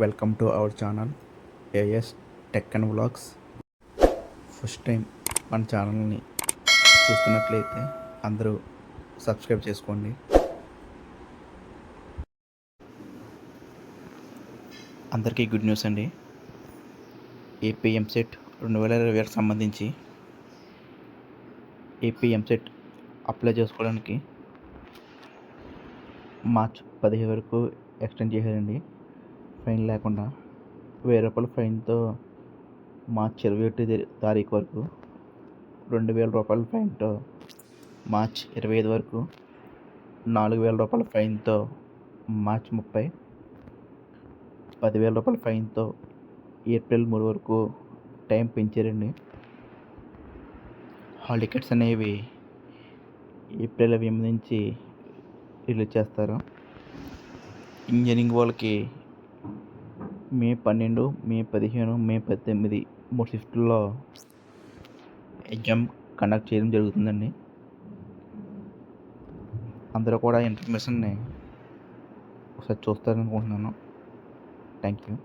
Welcome to our channel AS tech and vlogs. First time మన ఛానల్ని చూస్తున్నట్లయితే అందరూ సబ్స్క్రైబ్ చేసుకోండి. అందరికీ గుడ్ న్యూస్ అండి. ఏపీ ఎంసెట్ 2020కి సంబంధించి ఏపీ ఎంసెట్ అప్లై చేసుకోవడానికి మార్చ్ 15 వరకు ఎక్స్టెండ్ చేశారండి. ఫైన్ లేకుండా ₹1000 ఫైన్తో మార్చ్ 21 తారీఖు వరకు, ₹2000 ఫైన్తో మార్చ్ 25 వరకు, ₹4000 ఫైన్తో మార్చ్ 30, ₹10,000 ఫైన్తో ఏప్రిల్ 3 వరకు టైం పెంచారండి. హాల్ టికెట్స్ అనేవి ఏప్రిల్ 8 నుంచి రిలీజ్ చేస్తారు. ఇంజనీరింగ్ వాళ్ళకి మే 12, మే 15, మే 18 3 షిఫ్ట్లో ఎగ్జామ్ కండక్ట్ చేయడం జరుగుతుందండి. అందరూ కూడా ఇన్ఫర్మేషన్ని ఒకసారి చూస్తారనుకుంటున్నాను. Thank you.